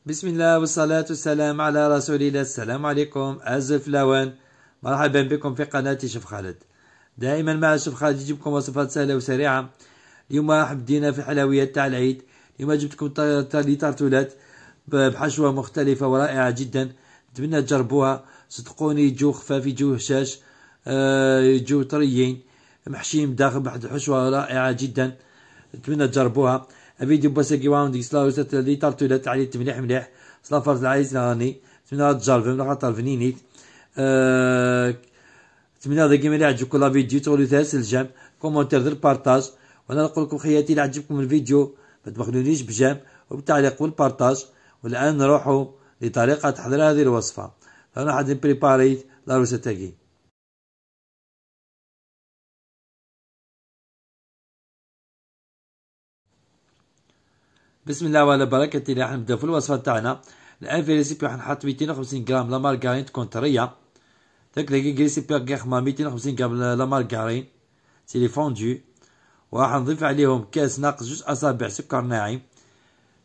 بسم الله والصلاة والسلام على رسول الله. السلام عليكم أعزائي الفلاوان، مرحبا بكم في قناة شيف خالد. دائما مع شيف خالد يجيبكم وصفات سهلة وسريعة. اليوم حبدينا في الحلويات تاع العيد. اليوم جبتكم لي تارتولات بحشوة مختلفة ورائعة جدا، نتمنى تجربوها. صدقوني يجو خفاف، يجو هشاش، يجو طريين محشيين بداخل بواحد الحشوة رائعة جدا، نتمنى تجربوها. فيديو بوسكي واون ديك سلاوسات لي طارتولات عليت مليح مليح صلافرت العايز راني نتمنى تجربهم خاطر فنينيت. نتمنى ديما اللي عجبكم لا فيديو تغلو تاس الجام كومونتير دير بارطاج. وانا نقول لكم خياتي اللي عجبكم الفيديو ما تبخلونيش بجام وبالتعليق والبارطاج. والان نروحوا لطريقه تحضير هذه الوصفه. انا حد بريباري لا روسيتاكي. بسم الله وعلى بركة الله. راح نبدا في الوصفة تاعنا. الان في ريسيبي راح نحط 250 غرام لا مارغرين تكون طرية. تاكلي ريسيبي غير خمام 250 غرام لا مارغرين سيلي فوندو، وراح نضيف عليهم كاس ناقص جوج اصابع سكر ناعم.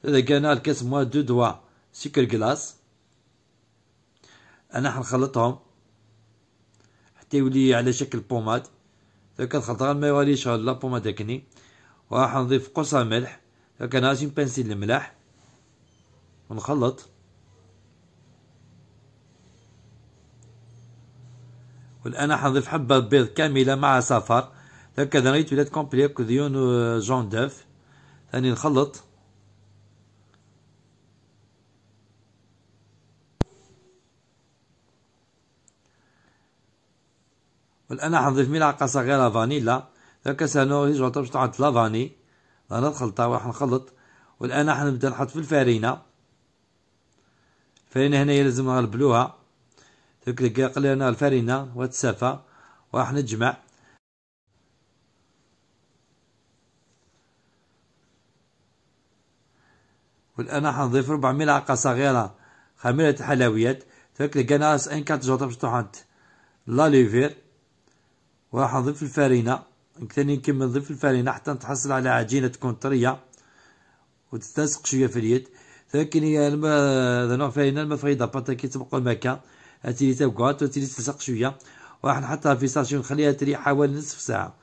هذا كان الكاس موا دو دوا سكر كلاص. انا حنخلطهم حتى يولي على شكل بوماد. كنخلط غير ما يوليش لا بوماد هكني. وراح نضيف قرصة ملح، كان هاشي بنسيل الملح ونخلط. والان حنضيف حبة بيض كاملة مع صفار، هكذا ريت ولات كومبلي كذيون جون داف. ثاني نخلط. والان حنضيف ملعقة صغيرة فانيلا، هكا سانوريج باش تحط لافاني. رانا الخلطة وراح نخلط. والان حنبدا نحط في الفارينة. الفارينة هنايا لازم نغلبلوها، هكا قلينا الفارينة وتسافى وراح نجمع. والان حنضيف ربع ملعقة صغيرة خميرة الحلويات، هكا كناس ان كانت جوطة باش تحط لا ليفير. وراح نضيف الفارينة، ثاني نكمل نضيف الفارينة حتى نتحصل على عجينة تكون طرية وتتلصق شوية في اليد. لكن هي هذا نوع فارينة المفريدة باتا كي تبقى الماكا هاتيلي تبقات وتيلي تلصق شوية. وراح نحطها في ساشي ونخليها تريح حوالي نصف ساعة،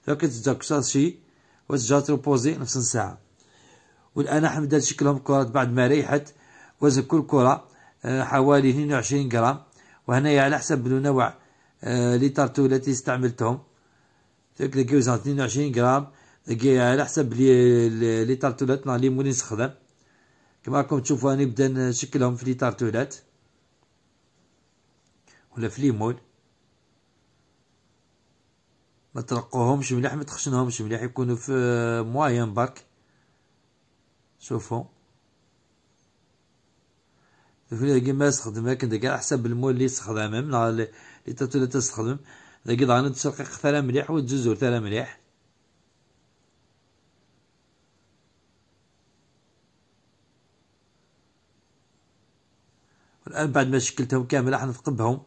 لكن تجاك ساشي وتجا تروبوزي نص ساعة. والآن راح نبدا نشكلهم كرات بعد ما ريحت. وزن كل كرة حوالي 22 غرام، وهنايا على حسب النوع لي طارتو التي استعملتهم. تلقى وزن 22 غرام على حسب لي طارتولات اللي مولي نستخدم. كما راكم تشوفوا راني نبدا نشكلهم في لي طارتولات ولا في ليمول. ما ترقوهمش مليح، ما تخشنهمش مليح، يكونوا في موايان برك. شوفوا كيما نستخدم لكن على حسب المول اللي يستخدم لي طارتولات تستخدم. داك غادي تشرقق ثلا مليح وتزوزو ثلا مليح. والآن بعد ما شكلتهم كامل راح نثقبهم.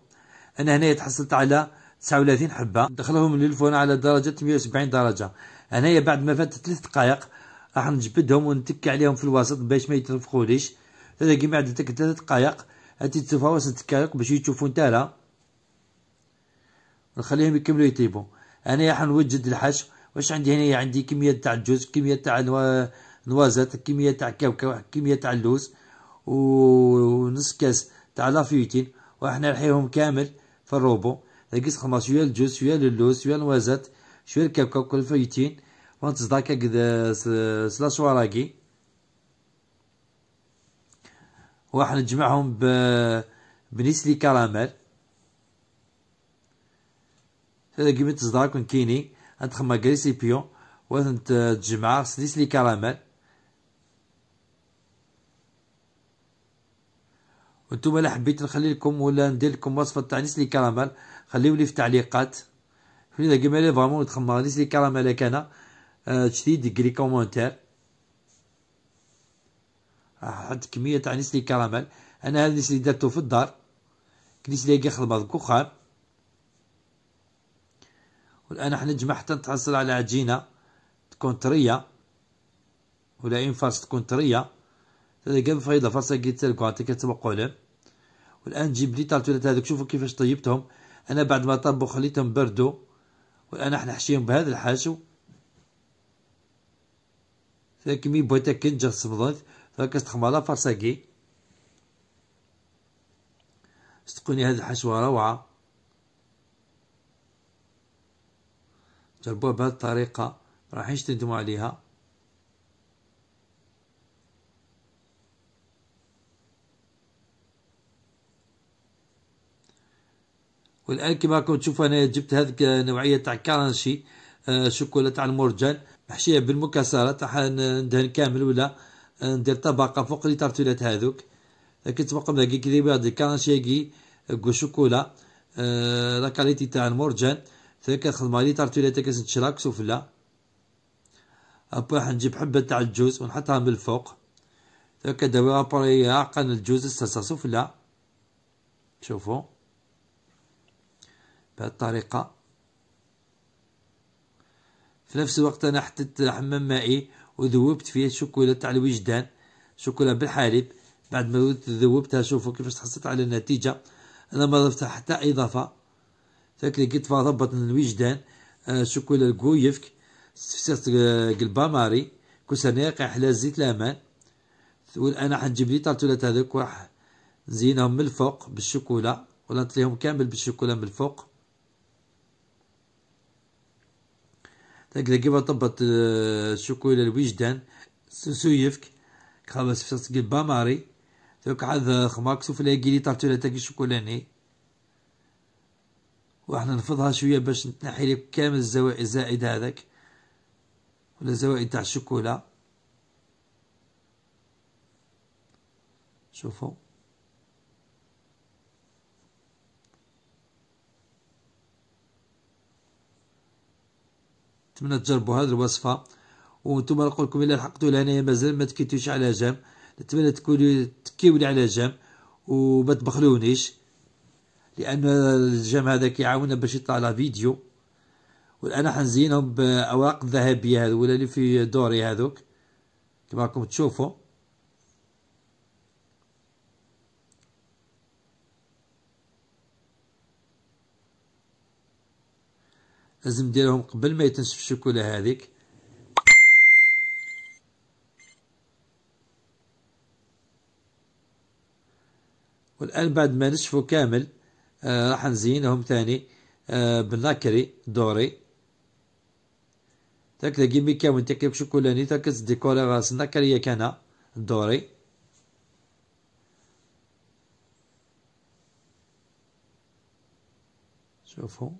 أنا هنايا تحصلت على 39 حبة، ندخلهم للفرن على درجة 170 درجة. هنايا بعد ما فاتت 3 دقائق راح نجبدهم ونتكي عليهم في الوسط باش ما يتنفخوليش. هذا كيما بعد 3 دقائق هاتي تشوفها وسط دقائق باش يشوفوا نتالا، ونخليهم يكملوا يطيبوا. هنايا حنوجد الحشو. واش عندي هنايا؟ عندي كمية تاع الجوز، كمية تاع نوازات، كمية تاع كاوكاو، كمية تاع اللوز، ونص كاس تاع لافيوتين. وراح نرحيهم كامل في الروبو. نقص خمس شويه الجوز، شويه اللوز، شويه النوازات، شويه الكاوكاو، كل فيوتين. ونتصدق هكذا سلاش وراكي. وراح نجمعهم بنسلي كراميل. هذا كيما تصدق كون كيني ندخل ريسيبيون وتجمع نسلي كراميل. وانتم الا حبيت نخلي لكم ولا ندير لكم وصفه تاع نسلي كراميل خليولي في التعليقات. اذا كيما لي فريمون تخمر نسلي كراميل كان جديد دير لي كومونتير. حط كميه تاع نسلي كراميل. انا هذا النسلي درتو في الدار، نسلي كاع خدمه الكخان. والان راح نجمع حتى نتحصل على عجينه تكون طريه ولا انفاس تكون طريه. قبل فايدة فرصة تلقوا كتبقوا لهم. والآن نجيب لي طارتولات هذوك، شوفوا كيفاش طيبتهم. أنا بعد ما طبوا خليتهم بردوا، والآن راح نحشيهم بهذا الحشو. كمي بغيت كنجر صبضت كتخمر لا فرصاكي. صدقوني هذه الحشوة روعة، جربوها بهذه الطريقة راحينش تندموا عليها. والآن كما راكم تشوفوا أنا جبت هذيك النوعية تاع كرانشي، شوكولا تاع المرجان محشية بالمكسرات، راح ندهن كامل ولا ندير طبقة فوق لي طارتولات هذوك. كتبقى كي كيما دي كرانشي كي شوكولا لا كاليتي تاع المرجان. كنخدمها لي طارتولات كنشراك سفلى. ابا راح نجيب حبة تاع الجوز ونحطها من الفوق. كداوي ابري عقن الجوز السلسة سفلى. شوفوا بهذه الطريقة. في نفس الوقت انا حطيت حمام مائي وذوبت فيه الشوكولا تاع الوجدان، شوكولا بالحليب. بعد ما ذوبتها شوفوا كيفاش تحصلت على النتيجة. انا ما ضفتها حتى اضافة. لقيت ضبط من الوجدان، شوكولا الكويفك، سفسات قلبا ماري، كوسانيق احلى زيت لامان. والان حنجيب لي طارتولات هذوك وراح نزينهم من الفوق بالشوكولا، ولا نطليهم كامل بالشوكولا من الفوق. هكذا كيما طبت الشوكولا الوجدان سويفك خلاص سفسات قلبا ماري. هذا خماك سوفلي لي طارتولات تاع الشوكولاني، وراح ننفضها شويه باش نتنحي لك كامل الزائد هذاك ولا الزوائد تاع الشوكولا. شوفوا نتمنى تجربوا هذه الوصفه. وانتم نقول لكم الا لحقتوا لهنايا مازال ما تكيتوش على جنب، نتمنى تكونوا تكيولي على جنب وما تبخلونيش، لان الجام هذا كيعاوننا باش يطلع لا فيديو. والان حنزينهم باوراق الذهبيه هذو ولا اللي في دوري هذوك كما راكم تشوفوا. لازم نديرهم قبل ما يتنشف الشوكولا هذيك. والان بعد ما نشفوا كامل راح نزينهم ثاني بالناكري دوري. تلاقي مكون تاكل شوكولاني كتديكوري راس الناكري كان الدوري. شوفوا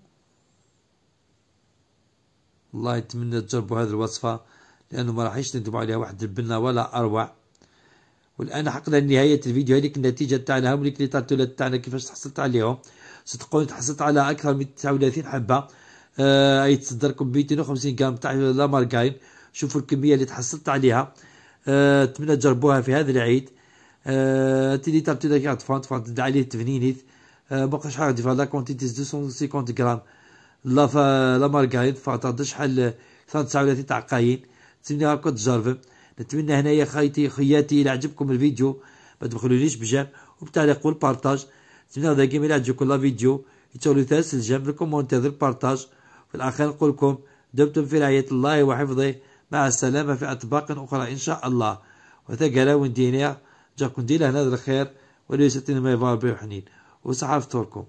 والله نتمنى تجربوا هذه الوصفة، لأنه ما راحش تندموا عليها واحد البنة ولا أروع. والآن حقنا لنهاية الفيديو. هذيك النتيجة تاعنا، هم لي طارتولات تاعنا كيفاش تحصلت عليهم. صدقوني تحصلت على أكثر من 39 حبة. يتصدر لكم 250 غرام تاع لا مارغرين. شوفوا الكمية اللي تحصلت عليها. نتمنى تجربوها في هذا العيد. تيلي طارتولات كاع تفرنت عليه تفنينيت. بقاش حاجة ديفها لا كونتيتي 250 غرام لا مارغرين فاطا شحال 39 تاع قايين. نتمنى راكم تجربوا. نتمنى هنايا خياتي الى عجبكم الفيديو ما تبخلونيش بجام وبالتعليق والبارطاج. نتمنى دائما الى عجبكم لا فيديو يتولوا ثالث الجام بالكومونتير البارطاج. في الاخير نقول لكم دمتم في رعاية الله وحفظه، مع السلامة في اطباق اخرى ان شاء الله. وثقلا وندينا جاكم دينا هنا الخير وليس ما يبار بحنين وصحة فطوركم.